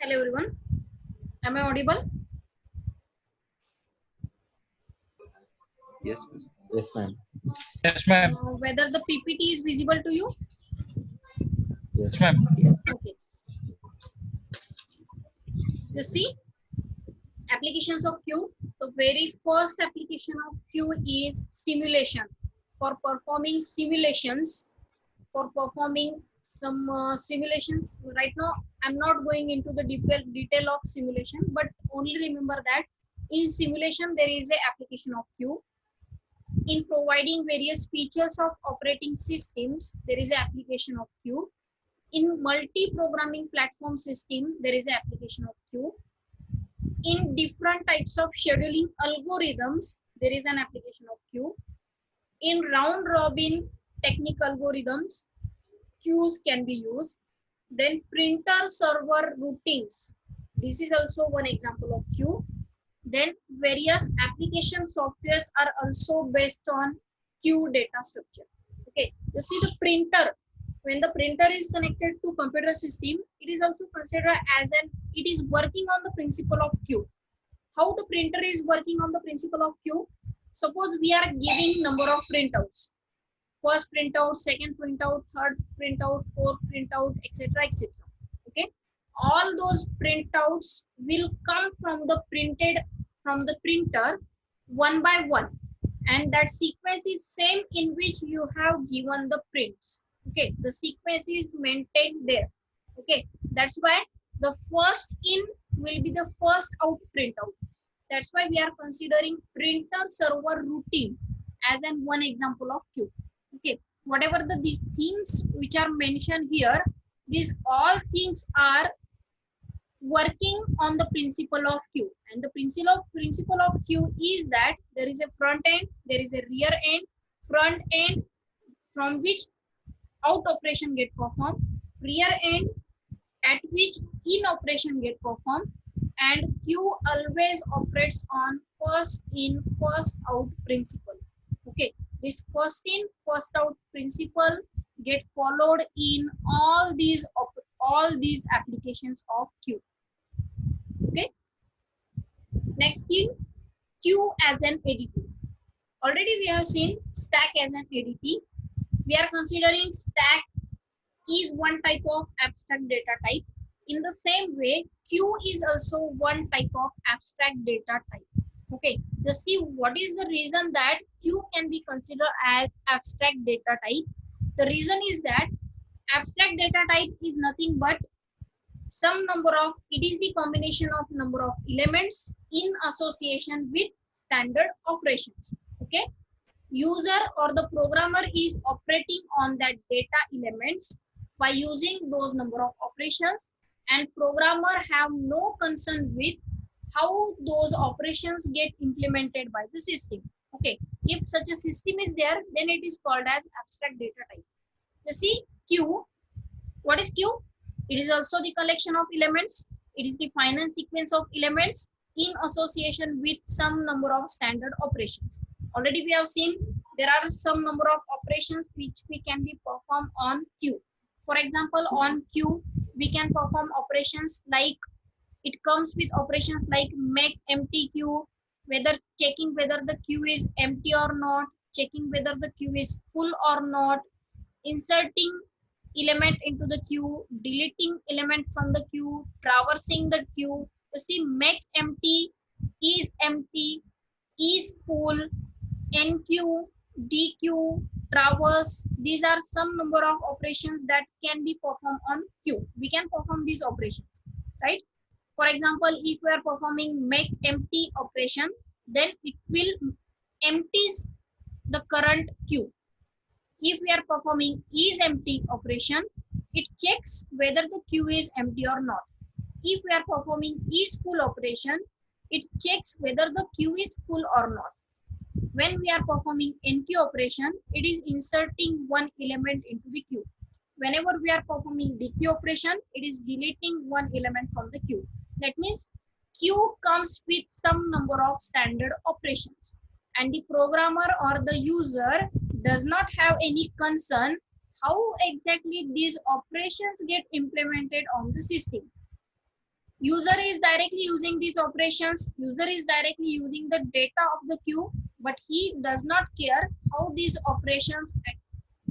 Hello everyone. Am I audible? Yes. Yes, ma'am. Yes, ma'am. Whether the PPT is visible to you? Yes, ma'am. Okay. You see, applications of Q. The very first application of Q is simulation. For performing simulations, for performing some simulations. Right now, I'm not going into the detail of simulation, but only remember that in simulation there is a application of Q. In providing various features of operating systems, there is an application of Q. In multi-programming platform system, there is an application of Q. In different types of scheduling algorithms, there is an application of Q. In round-robin technique algorithms, queues can be used. Then printer-server routines. This is also one example of queue. Then various application softwares are also based on queue data structure. Okay, you see the printer. When the printer is connected to computer system, it is also considered as it is working on the principle of queue. How the printer is working on the principle of queue? Suppose we are giving number of printouts. First printout, second printout, third printout, fourth printout, etc. etc. Okay, all those printouts will come from the printer one by one, and that sequence is same in which you have given the prints. Okay, the sequence is maintained there. Okay, that's why the first in will be the first out printout. That's why we are considering printer server routine as an one example of queue. Okay, whatever the things which are mentioned here, these all things are working on the principle of queue. And the principle of queue is that there is a front end, there is a rear end. Front end from which out operation get performed, rear end at which in operation get performed, and queue always operates on first in first out principle. Okay, this first in first out principle get followed in all these applications of queue. Okay, next thing, queue as an ADT. Already we have seen stack as an ADT. We are considering stack is one type of abstract data type. In the same way, queue is also one type of abstract data type. Okay, just see what is the reason that queue can be considered as abstract data type. The reason is that abstract data type is nothing but it is the combination of number of elements in association with standard operations. Okay, user or the programmer is operating on that data elements by using those number of operations, and programmer have no concern with how those operations get implemented by the system. Okay, if such a system is there, then it is called as abstract data type. You see, queue, what is queue? It is also the collection of elements. It is the finite sequence of elements in association with some number of standard operations. Already we have seen there are some number of operations which we can be performed on queue. For example, on queue we can perform operations like, it comes with operations like make empty queue, checking whether the queue is empty or not, checking whether the queue is full or not, inserting element into the queue, deleting element from the queue, traversing the queue. You see, make empty, is full, enqueue, dequeue, traverse. These are some number of operations that can be performed on queue. We can perform these operations, right? For example, if we are performing make empty operation, then it will empties the current queue. If we are performing is empty operation, it checks whether the queue is empty or not. If we are performing is full operation, it checks whether the queue is full or not. When we are performing enqueue operation, it is inserting one element into the queue. Whenever we are performing dequeue operation, it is deleting one element from the queue. That means queue comes with some number of standard operations, and the programmer or the user does not have any concern how exactly these operations get implemented on the system. User is directly using these operations. User is directly using the data of the queue, but he does not care how these operations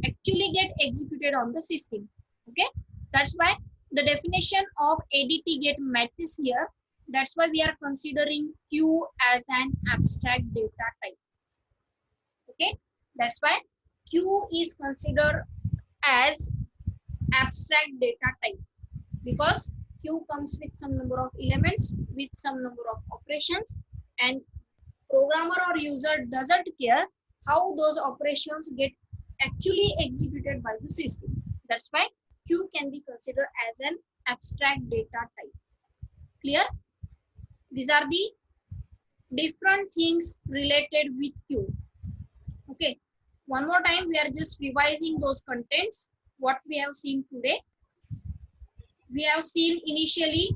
actually get executed on the system. Okay, that's why the definition of ADT get matches here. That's why we are considering queue as an abstract data type. Okay, that's why queue is considered as abstract data type, because queue comes with some number of elements with some number of operations, and programmer or user doesn't care how those operations get actually executed by the system. That's why queue can be considered as an abstract data type. Clear? These are the different things related with queue. Okay, one more time, we are just revising those contents what we have seen today. We have seen initially,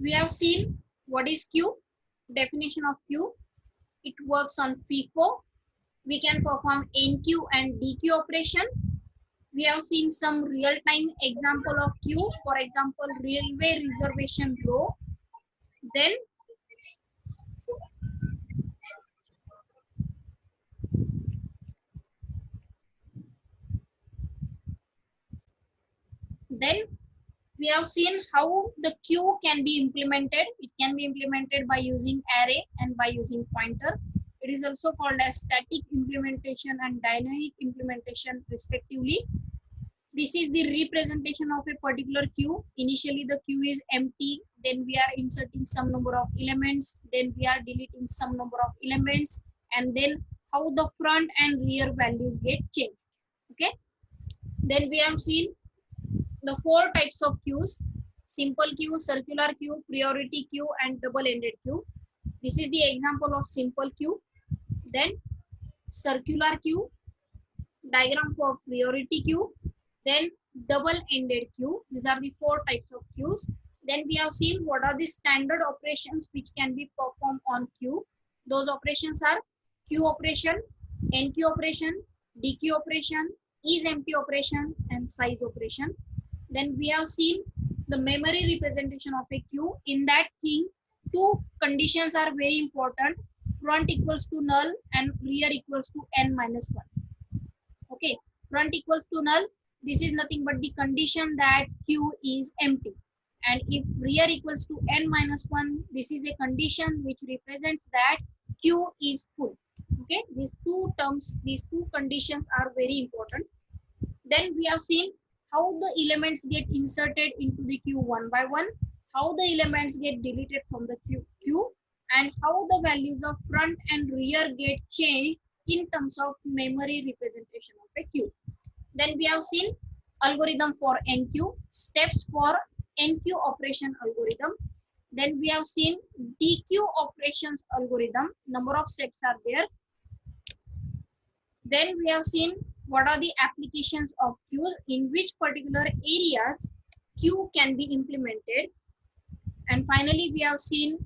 we have seen what is queue, definition of queue. It works on FIFO. We can perform NQ and DQ operation. We have seen some real-time example of queue, for example, railway reservation row. Then we have seen how the queue can be implemented. It can be implemented by using array and by using pointer. It is also called as static implementation and dynamic implementation respectively. This is the representation of a particular queue. Initially the queue is empty, then we are inserting some number of elements, then we are deleting some number of elements, and then how the front and rear values get changed. Okay, then we have seen the 4 types of queues: simple queue, circular queue, priority queue, and double-ended queue. This is the example of simple queue. Then circular queue, diagram for priority queue, then double-ended queue. These are the 4 types of queues. Then we have seen what are the standard operations which can be performed on queue. Those operations are queue operation, NQ operation, DQ operation, isEmpty operation, and size operation. Then we have seen the memory representation of a queue. In that thing, 2 conditions are very important: front equals to null and rear equals to n minus 1. Okay, front equals to null, this is nothing but the condition that queue is empty, and if rear equals to n minus 1, this is a condition which represents that queue is full. Okay, these 2 terms, these 2 conditions are very important. Then we have seen how the elements get inserted into the queue one by one, how the elements get deleted from the queue, and how the values of front and rear get changed in terms of memory representation of a queue. Then we have seen algorithm for NQ, steps for NQ operation algorithm. Then we have seen DQ operations algorithm, number of steps are there. Then we have seen what are the applications of queues, in which particular areas queue can be implemented. And finally, we have seen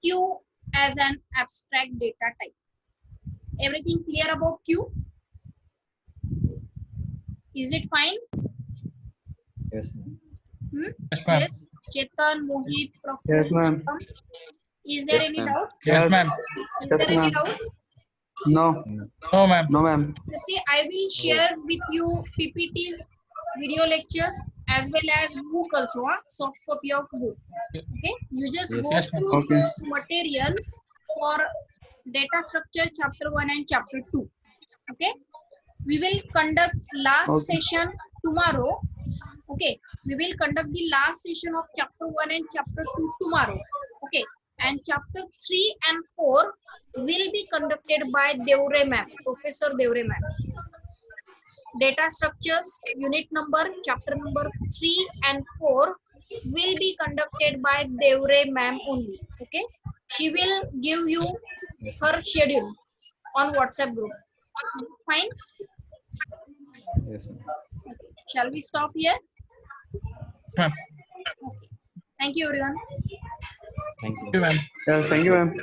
queue as an abstract data type. Everything clear about queue? Is it fine? Yes, ma'am. Yes, ma'am. Yes, Chetan, Mohit, Yes, ma'am. Is there Yes, any ma'am. doubt? Yes, ma'am. Is Yes, there any ma'am. doubt? No, No, ma'am. no, ma'am. You see, I will share with you PPTs, video lectures, as well as book also, soft copy of book. Okay, you just Yes. go Yes, ma'am. through Okay. those material for data structure chapter 1 and chapter 2. Okay, we will conduct last Okay. session tomorrow. Okay, we will conduct the last session of chapter 1 and chapter 2 tomorrow. Okay, and chapter 3 and 4 will be conducted by Devre ma'am, Professor Devre ma'am. Data structures, unit number, chapter number 3 and 4 will be conducted by Devre ma'am only. Okay, she will give you Yes, her schedule on WhatsApp group. Is it fine? yes, ma'am. Okay. Shall we stop here? Ma'am. Okay. Thank you, everyone. Thank Thank you. you, ma'am. Yes, thank you, ma'am.